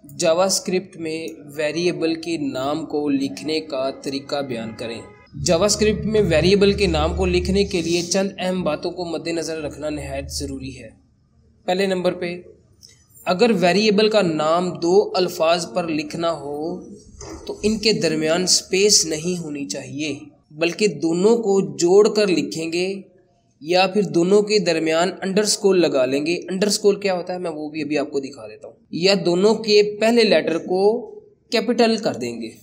JavaScript में variable के नाम को लिखने का तरीका बयान करें। जावास्क्रिप्ट में वेरिएबल के नाम को लिखने के लिए चंद अहम बातों को मद्देनज़र रखना निहायत ज़रूरी है। पहले नंबर पे, अगर वेरिएबल का नाम दो अल्फाज पर लिखना हो तो इनके दरमियान स्पेस नहीं होनी चाहिए, बल्कि दोनों को जोड़कर लिखेंगे या फिर दोनों के दरमियान अंडरस्कोर लगा लेंगे। अंडरस्कोर क्या होता है मैं वो भी अभी आपको दिखा देता हूँ। या दोनों के पहले लेटर को कैपिटल कर देंगे।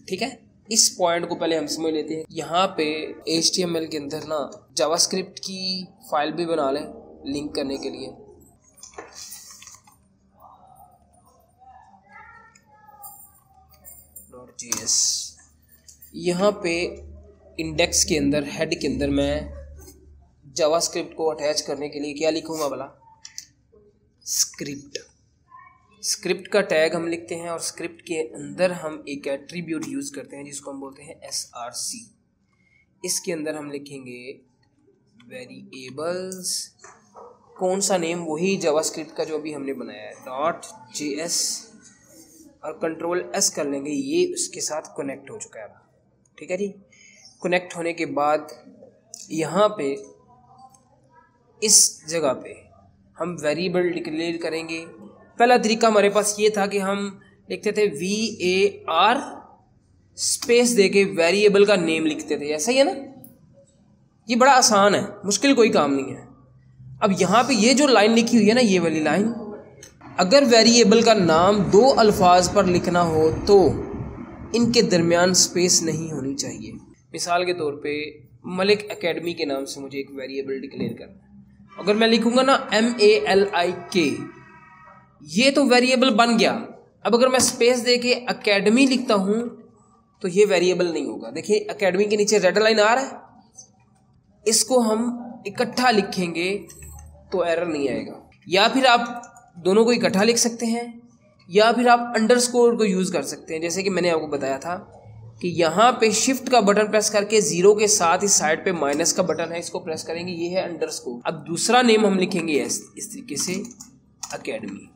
ठीक है, इस पॉइंट को पहले हम समझ लेते हैं। यहाँ पे HTML के अंदर ना जावास्क्रिप्ट की फाइल भी बना लें लिंक करने के लिए। .js यहाँ पे इंडेक्स के अंदर हेड के अंदर मैं जावास्क्रिप्ट को अटैच करने के लिए क्या लिखूंगा भला, स्क्रिप्ट। स्क्रिप्ट का टैग हम लिखते हैं और स्क्रिप्ट के अंदर हम एक एट्रीब्यूट यूज़ करते हैं जिसको हम बोलते हैं src। इसके अंदर हम लिखेंगे वेरिएबल्स, कौन सा नेम, वही जावास्क्रिप्ट का जो अभी हमने बनाया है .js, और कंट्रोल S कर लेंगे। ये उसके साथ कनेक्ट हो चुका है। ठीक है जी, कनेक्ट होने के बाद यहाँ पे इस जगह पे हम वेरिएबल डिक्लेयर करेंगे। पहला तरीका हमारे पास ये था कि हम लिखते थे var स्पेस देके वेरिएबल का नेम लिखते थे, ऐसा ही है ना। ये बड़ा आसान है, मुश्किल कोई काम नहीं है। अब यहाँ पे ये जो लाइन लिखी हुई है ना, ये वाली लाइन, अगर वेरिएबल का नाम दो अल्फाज पर लिखना हो तो इनके दरमियान स्पेस नहीं होनी चाहिए। मिसाल के तौर पे मलिक एकेडमी के नाम से मुझे एक वेरिएबल डिक्लेयर करना है। अगर मैं लिखूंगा ना MALIK, ये तो वेरिएबल बन गया। अब अगर मैं स्पेस दे के अकेडमी लिखता हूं तो ये वेरिएबल नहीं होगा। देखिए अकेडमी के नीचे रेड लाइन आ रहा है, इसको हम इकट्ठा लिखेंगे तो एरर नहीं आएगा। या फिर आप दोनों को इकट्ठा लिख सकते हैं या फिर आप अंडरस्कोर को यूज़ कर सकते हैं। जैसे कि मैंने आपको बताया था कि यहाँ पे शिफ्ट का बटन प्रेस करके जीरो के साथ इस साइड पे माइनस का बटन है, इसको प्रेस करेंगे, ये है अंडरस्कोर। अब दूसरा नेम हम लिखेंगे इस तरीके से अकेडमी।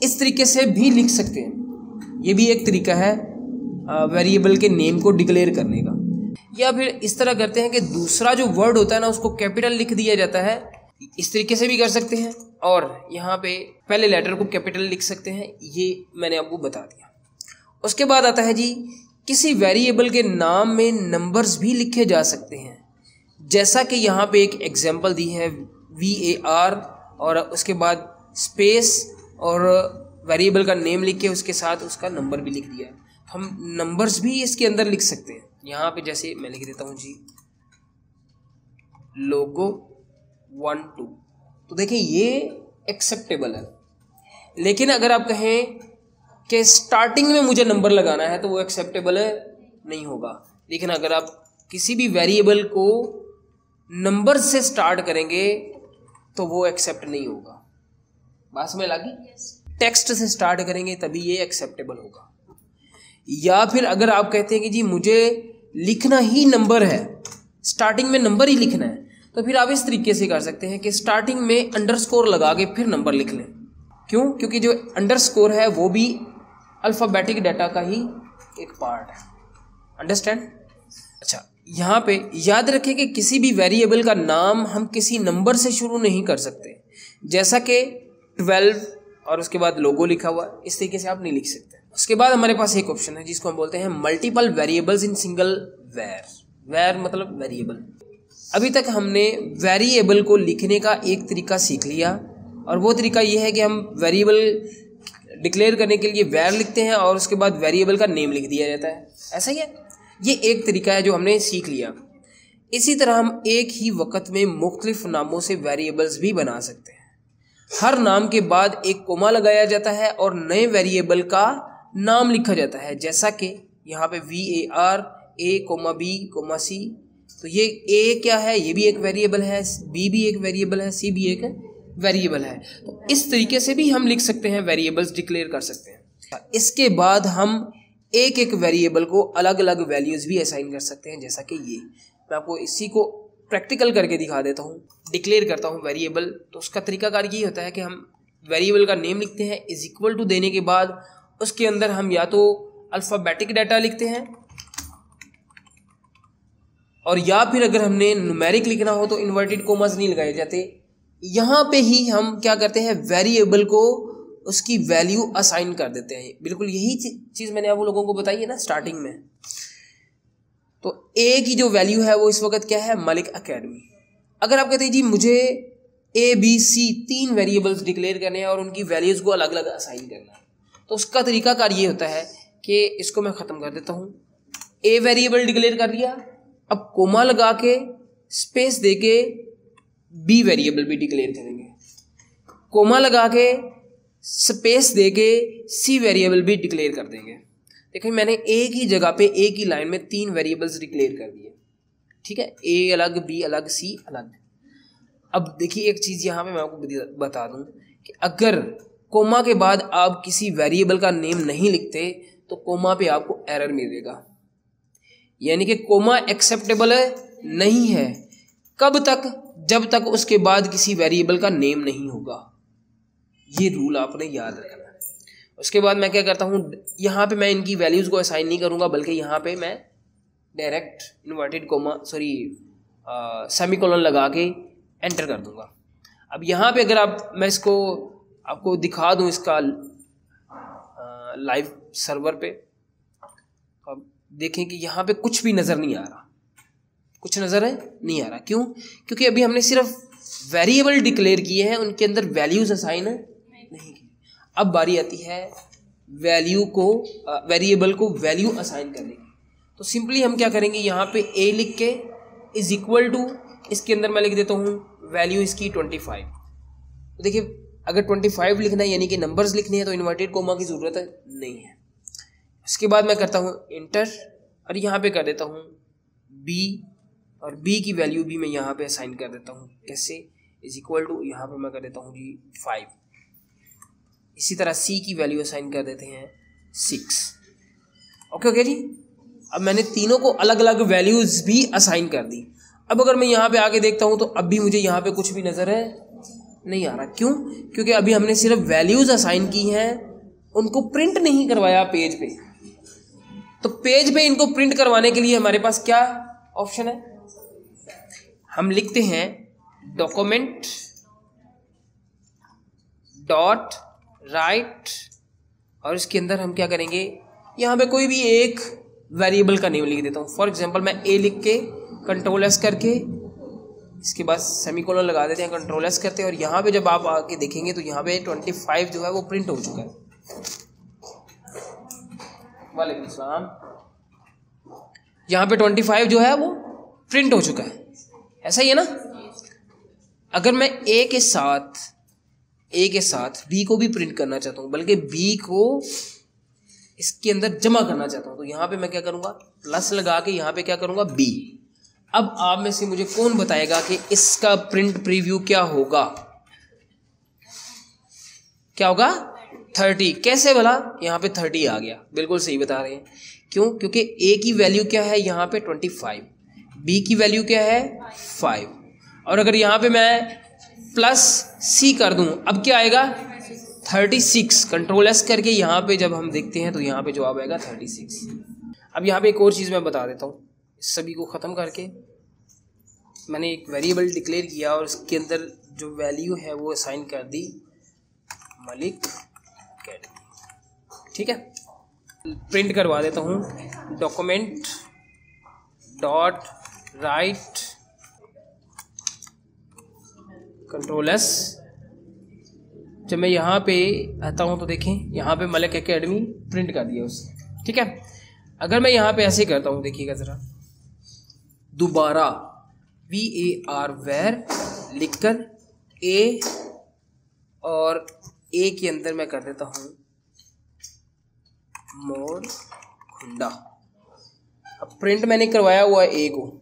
इस तरीके से भी लिख सकते हैं, ये भी एक तरीका है वेरिएबल के नेम को डिक्लेयर करने का। या फिर इस तरह करते हैं कि दूसरा जो वर्ड होता है ना उसको कैपिटल लिख दिया जाता है, इस तरीके से भी कर सकते हैं। और यहाँ पे पहले लेटर को कैपिटल लिख सकते हैं, ये मैंने आपको बता दिया। उसके बाद आता है जी, किसी वेरिएबल के नाम में नंबर्स भी लिखे जा सकते हैं, जैसा कि यहाँ पे एक एग्जांपल दी है VAR और उसके बाद स्पेस और वेरिएबल का नेम लिख के उसके साथ उसका नंबर भी लिख दिया है। हम नंबर्स भी इसके अंदर लिख सकते हैं। यहाँ पे जैसे मैं लिख देता हूँ जी लोगो 1 2, तो देखिए ये एक्सेप्टेबल है। लेकिन अगर आप कहें कि स्टार्टिंग में मुझे नंबर लगाना है तो वो एक्सेप्टेबल नहीं होगा। लेकिन अगर आप किसी भी वेरिएबल को नंबर से स्टार्ट करेंगे तो वो एक्सेप्ट नहीं होगा। बात समझ लगी? टेक्स्ट से स्टार्ट करेंगे तभी ये एक्सेप्टेबल होगा। या फिर अगर आप कहते हैं कि जी मुझे लिखना ही नंबर है, स्टार्टिंग में नंबर ही लिखना है, तो फिर आप इस तरीके से कर सकते हैं कि स्टार्टिंग में अंडरस्कोर लगा के फिर नंबर लिख लें। क्यों? क्योंकि जो अंडरस्कोर है वो भी अल्फ़ाबेटिक डाटा का ही एक पार्ट है। अंडरस्टैंड? अच्छा, यहाँ पे याद रखें कि किसी भी वेरिएबल का नाम हम किसी नंबर से शुरू नहीं कर सकते। जैसा कि 12 और उसके बाद लोगो लिखा हुआ, इस तरीके से आप नहीं लिख सकते। उसके बाद हमारे पास एक ऑप्शन है जिसको हम बोलते हैं multiple variables in single var. Var मतलब वेरिएबल। अभी तक हमने वेरिएबल को लिखने का एक तरीका सीख लिया, और वो तरीका ये है कि हम वेरिएबल डिक्लेयर करने के लिए वेर लिखते हैं और उसके बाद वेरिएबल का नेम लिख दिया जाता है। ऐसा ही है, ये एक तरीका है जो हमने सीख लिया। इसी तरह हम एक ही वक्त में मुख्तलिफ नामों से वेरिएबल्स भी बना सकते हैं। हर नाम के बाद एक कोमा लगाया जाता है और नए वेरिएबल का नाम लिखा जाता है। जैसा कि यहाँ पे VAR A,B,C, तो ये A क्या है, ये भी एक वेरिएबल है, B भी एक वेरिएबल है, C भी एक वेरिएबल है। तो इस तरीके से भी हम लिख सकते हैं, वेरिएबल्स डिक्लेयर कर सकते हैं। इसके बाद हम एक एक वेरिएबल को अलग अलग वैल्यूज़ भी असाइन कर सकते हैं। जैसा कि ये मैं आपको इसी को प्रैक्टिकल करके दिखा देता हूँ। डिक्लेयर करता हूँ वेरिएबल, तो उसका तरीकाकार ये होता है कि हम वेरिएबल का नेम लिखते हैं इज इक्वल टू देने के बाद उसके अंदर हम या तो अल्फ़ाबेटिक डाटा लिखते हैं और या फिर अगर हमने न्यूमेरिक लिखना हो तो इन्वर्टेड कोमास नहीं लगाए जाते। यहाँ पे ही हम क्या करते हैं, वेरिएबल को उसकी वैल्यू असाइन कर देते हैं। बिल्कुल यही चीज़ मैंने आप लोगों को बताई है ना स्टार्टिंग में। तो ए की जो वैल्यू है वो इस वक्त क्या है, मलिक एकेडमी। अगर आप कहते हैं जी मुझे ABC 3 वेरिएबल्स डिक्लेयर करने हैं और उनकी वैल्यूज़ को अलग अलग असाइन करना है, तो उसका तरीकाकार ये होता है कि इसको मैं ख़त्म कर देता हूँ। ए वेरिएबल डिक्लेयर कर दिया, अब कोमा लगा के स्पेस दे के बी वेरिएबल भी डिक्लेयर करेंगे, कोमा लगा के स्पेस दे के सी वेरिएबल भी डिक्लेयर कर देंगे। देखिए मैंने ए की जगह पे ए की लाइन में 3 वेरिएबल्स डिक्लेयर कर दिए, ठीक है, ए अलग, बी अलग, सी अलग। अब देखिए एक चीज़ यहाँ पे मैं आपको बता दूँ कि अगर कोमा के बाद आप किसी वेरिएबल का नेम नहीं लिखते तो कोमा पे आपको एरर मिलेगा, यानी कि कोमा एक्सेप्टेबल नहीं है। कब तक, जब तक उसके बाद किसी वेरिएबल का नेम नहीं होगा। ये रूल आपने याद रखना है। उसके बाद मैं क्या करता हूँ, यहाँ पे मैं इनकी वैल्यूज़ को असाइन नहीं करूँगा, बल्कि यहाँ पे मैं डायरेक्ट इन्वर्टेड कोमा सेमीकोलन लगा के एंटर कर दूँगा। अब यहाँ पे अगर मैं इसको आपको दिखा दूँ इसका लाइव सर्वर पे, तो आप देखें कि यहाँ पे कुछ भी नज़र नहीं आ रहा, कुछ नज़र नहीं आ रहा। क्यों? क्योंकि अभी हमने सिर्फ वेरिएबल डिक्लेयर किए हैं, उनके अंदर वैल्यूज़ असाइन नहीं की। अब बारी आती है वेरिएबल को वैल्यू असाइन करने की। तो सिंपली हम क्या करेंगे, यहाँ पे ए लिख के इज इक्वल टू, इसके अंदर मैं लिख देता हूँ वैल्यू इसकी 25। तो देखिए अगर 25 लिखना है यानी कि नंबर्स लिखने हैं तो इन्वर्टेड कोमा की ज़रूरत नहीं है। उसके बाद मैं करता हूँ इंटर और यहाँ पे कर देता हूँ बी, और बी की वैल्यू भी मैं यहाँ पे असाइन कर देता हूँ। कैसे? इज इक्वल टू, यहाँ पे मैं कर देता हूँ जी 5। इसी तरह सी की वैल्यू असाइन कर देते हैं 6। ओके जी। अब मैंने तीनों को अलग अलग वैल्यूज़ भी असाइन कर दी। अब अगर मैं यहाँ पे आके देखता हूँ तो अब भी मुझे यहाँ पे कुछ भी नज़र नहीं आ रहा। क्यों? क्योंकि अभी हमने सिर्फ वैल्यूज़ असाइन की हैं, उनको प्रिंट नहीं करवाया पेज पे। तो पेज पे इनको प्रिंट करवाने के लिए हमारे पास क्या ऑप्शन है, हम लिखते हैं डॉक्यूमेंट डॉट राइट, और इसके अंदर हम क्या करेंगे, यहाँ पे कोई भी एक वेरिएबल का नेम लिख देता हूँ। फॉर एग्जांपल मैं ए लिख के कंट्रोल एस करके इसके बाद सेमीकोलन लगा देते हैं, कंट्रोल एस करते हैं, और यहाँ पे जब आप आके देखेंगे तो यहाँ पे 25 जो है वो प्रिंट हो चुका है। वालेकुम सलाम। यहाँ पे 25 जो है वो प्रिंट हो चुका है, ऐसा ही है ना। अगर मैं ए के साथ बी को भी प्रिंट करना चाहता हूँ, बल्कि बी को इसके अंदर जमा करना चाहता हूँ, तो यहाँ पे मैं क्या करूँगा, प्लस लगा के यहाँ पे क्या करूँगा, बी। अब आप में से मुझे कौन बताएगा कि इसका प्रिंट प्रीव्यू क्या होगा? क्या होगा? 30। कैसे भला? यहाँ पे 30 आ गया, बिल्कुल सही बता रहे हैं। क्यों? क्योंकि ए की वैल्यू क्या है यहाँ पे 25, बी की वैल्यू क्या है 5, और अगर यहाँ पे मैं प्लस सी कर दूं, अब क्या आएगा 36। कंट्रोल एस करके यहाँ पे जब हम देखते हैं तो यहाँ पे जवाब आएगा 36। अब यहाँ पे एक और चीज़ मैं बता देता हूँ। सभी को ख़त्म करके मैंने एक वेरिएबल डिक्लेयर किया और उसके अंदर जो वैल्यू है वो असाइन कर दी मलिक अकेडमी, ठीक है। प्रिंट करवा देता हूँ document dot right control S. जब मैं यहाँ पे आता हूँ तो देखें यहाँ पे मलिक एकेडमी प्रिंट कर दिया उसने, ठीक है। अगर मैं यहाँ पे ऐसे करता हूँ, देखिएगा ज़रा, दोबारा VAR वेर लिखकर ए, और ए के अंदर मैं कर देता हूँ मोर खुंडा। अब प्रिंट मैंने करवाया हुआ है ए को,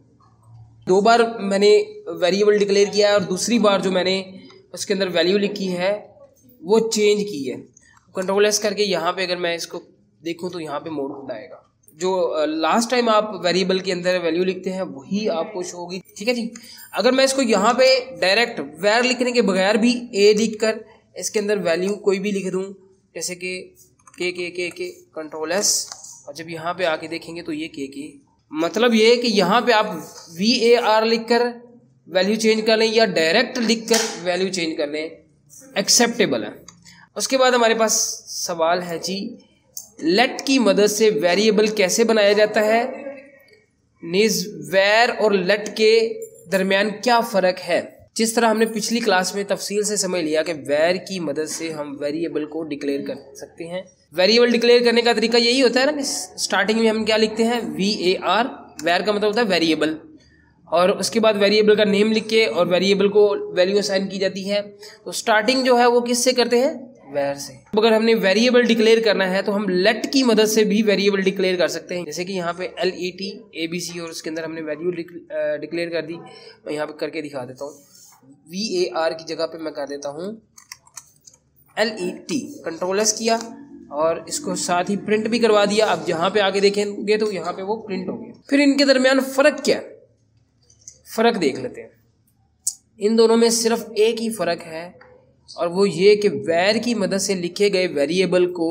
2 बार मैंने वेरिएबल डिक्लेयर किया है और दूसरी बार जो मैंने उसके अंदर वैल्यू लिखी है वो चेंज की है। कंट्रोल एस करके यहाँ पे अगर मैं इसको देखूँ तो यहाँ पे मोड खुंडा आएगा। जो लास्ट टाइम आप वेरिएबल के अंदर वैल्यू लिखते हैं वही आपको शो होगी, ठीक है जी। अगर मैं इसको यहाँ पे डायरेक्ट वेर लिखने के बगैर भी ए लिखकर इसके अंदर वैल्यू कोई भी लिख दूं, जैसे कि के कंट्रोल एस, और जब यहाँ पे आके देखेंगे तो ये के, मतलब ये है कि यहाँ पे आप VAR लिख कर वैल्यू चेंज कर लें या डायरेक्ट लिख कर वैल्यू चेंज कर लें, एक्सेप्टेबल है। उसके बाद हमारे पास सवाल है जी, लेट की मदद से वेरिएबल कैसे बनाया जाता है। नीज वेर और लेट के दरमियान क्या फ़र्क है। जिस तरह हमने पिछली क्लास में तफसील से समझ लिया कि वेर की मदद से हम वेरिएबल को डिक्लेयर कर सकते हैं। वेरिएबल डिक्लेयर करने का तरीका यही होता है ना कि स्टार्टिंग में हम क्या लिखते हैं, VAR, वेर का मतलब होता है वेरिएबल, और उसके बाद वेरिएबल का नेम लिख के और वेरिएबल को वैल्यू असाइन की जाती है। तो स्टार्टिंग जो है वो किससे करते हैं, वेर से। अगर हमने वेरिएबल डिक्लेयर करना है तो हम लेट की मदद से भी वेरिएबल डिक्लेयर कर सकते हैं। जैसे कि यहाँ पे LET ABC और उसके अंदर हमने वैल्यू डिक्लेयर कर दी। मैं यहाँ पे करके दिखा देता हूँ। VAR की जगह पे मैं कर देता हूँ LET, कंट्रोल एस किया और इसको साथ ही प्रिंट भी करवा दिया। अब जहाँ पे आगे देखेंगे तो यहाँ पे वो प्रिंट हो गया। फिर इनके दरमियान फ़र्क क्या है, फ़र्क देख लेते हैं। इन दोनों में सिर्फ एक ही फ़र्क है, और वो ये कि वेर की मदद से लिखे गए वेरिएबल को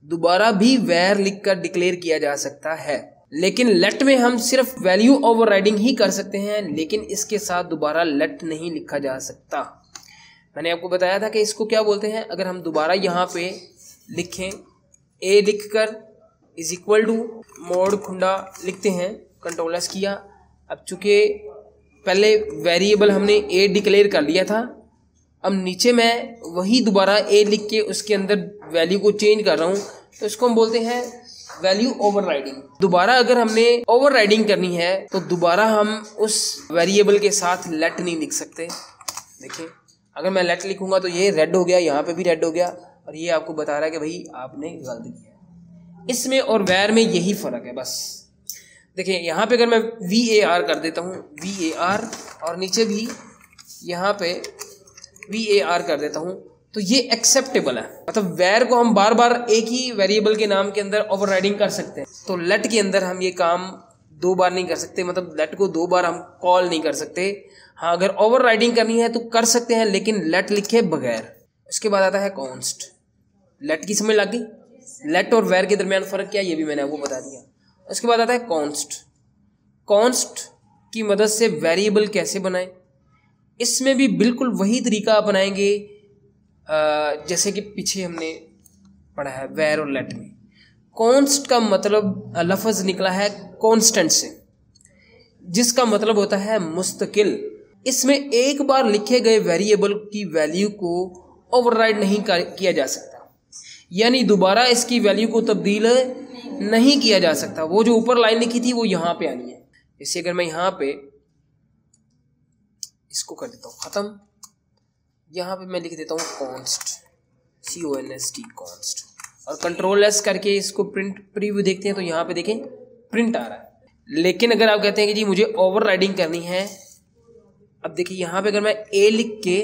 दोबारा भी वेर लिखकर डिक्लेयर किया जा सकता है, लेकिन लेट में हम सिर्फ वैल्यू ओवरराइडिंग ही कर सकते हैं, लेकिन इसके साथ दोबारा लेट नहीं लिखा जा सकता। मैंने आपको बताया था कि इसको क्या बोलते हैं। अगर हम दोबारा यहाँ पे लिखें, A लिखकर इज इक्वल टू मोड खुंडा लिखते हैं, कंट्रोल एस किया। अब चूंकि पहले वेरिएबल हमने A डिक्लेयर कर लिया था, अब नीचे मैं वही दोबारा A लिख के उसके अंदर वैल्यू को चेंज कर रहा हूँ, तो इसको हम बोलते हैं वैल्यू ओवरराइडिंग। दोबारा अगर हमने ओवरराइडिंग करनी है तो दोबारा हम उस वेरिएबल के साथ लेट नहीं लिख सकते। देखिए, अगर मैं लेट लिखूंगा तो ये रेड हो गया, यहाँ पे भी रेड हो गया, और ये आपको बता रहा है कि भाई आपने गलत किया। इसमें और वेर में यही फ़र्क है बस। देखिए यहाँ पे अगर मैं VAR कर देता हूँ, VAR, और नीचे भी यहाँ पे VAR कर देता हूँ, तो ये एक्सेप्टेबल है। मतलब वेर को हम बार बार एक ही वेरिएबल के नाम के अंदर ओवरराइडिंग कर सकते हैं। तो लेट के अंदर हम ये काम दो बार नहीं कर सकते, मतलब लेट को दो बार हम कॉल नहीं कर सकते। हाँ, अगर ओवरराइडिंग करनी है तो कर सकते हैं, लेकिन लेट लिखे बगैर। इसके बाद आता है कॉन्स्ट। लेट की समझ लग गई। लेट और वेर के दरमियान फ़र्क क्या है ये भी मैंने आपको बता दिया। उसके बाद आता है कॉन्स्ट। कॉन्स्ट की मदद से वेरिएबल कैसे बनाएं, इसमें भी बिल्कुल वही तरीका अपनाएंगे जैसे कि पीछे हमने पढ़ा है वेर और लेट में। कॉन्स्ट का मतलब लफ्ज़ निकला है कॉन्स्टेंट से, जिसका मतलब होता है मुस्तकिल। इसमें एक बार लिखे गए वेरिएबल की वैल्यू को ओवरराइड नहीं किया जा सकता, यानी दोबारा इसकी वैल्यू को तब्दील नहीं किया जा सकता। वो जो ऊपर लाइन लिखी थी वो यहाँ पे आनी है। जैसे अगर मैं यहाँ पे इसको कर देता हूँ ख़त्म, यहाँ पे मैं लिख देता हूँ कॉन्स्ट, CONST कॉन्स्ट, और कंट्रोल एस करके इसको प्रीव्यू देखते हैं तो यहाँ पे देखें प्रिंट आ रहा है। लेकिन अगर आप कहते हैं कि जी मुझे ओवरराइडिंग करनी है, अब देखिए यहाँ पे अगर मैं A लिख के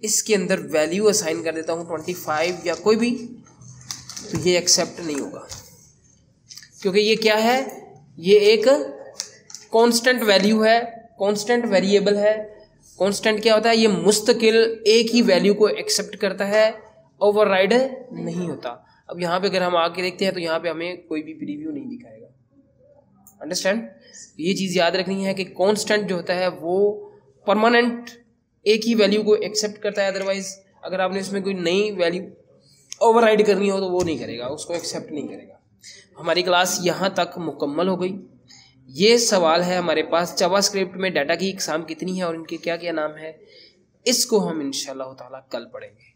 इसके अंदर वैल्यू असाइन कर देता हूँ 25 या कोई भी, तो ये एक्सेप्ट नहीं होगा, क्योंकि ये क्या है, ये एक कांस्टेंट वैल्यू है, कांस्टेंट वेरिएबल है। कांस्टेंट क्या होता है, ये मुस्तकिल एक ही वैल्यू को एक्सेप्ट करता है, ओवरराइड नहीं होता। अब यहाँ पे अगर हम आके देखते हैं तो यहाँ पे हमें कोई भी प्रीव्यू नहीं दिखाएगा। अंडरस्टैंड, ये चीज़ याद रखनी है कि कांस्टेंट जो होता है वो परमानेंट एक ही वैल्यू को एक्सेप्ट करता है, अदरवाइज अगर आपने इसमें कोई नई वैल्यू ओवरराइड करनी हो तो वो नहीं करेगा, उसको एक्सेप्ट नहीं करेगा। हमारी क्लास यहाँ तक मुकम्मल हो गई। ये सवाल है हमारे पास, जावास्क्रिप्ट में डाटा की इकसाम कितनी है और इनके क्या क्या नाम है, इसको हम इंशाअल्लाह ताला कल पढ़ेंगे।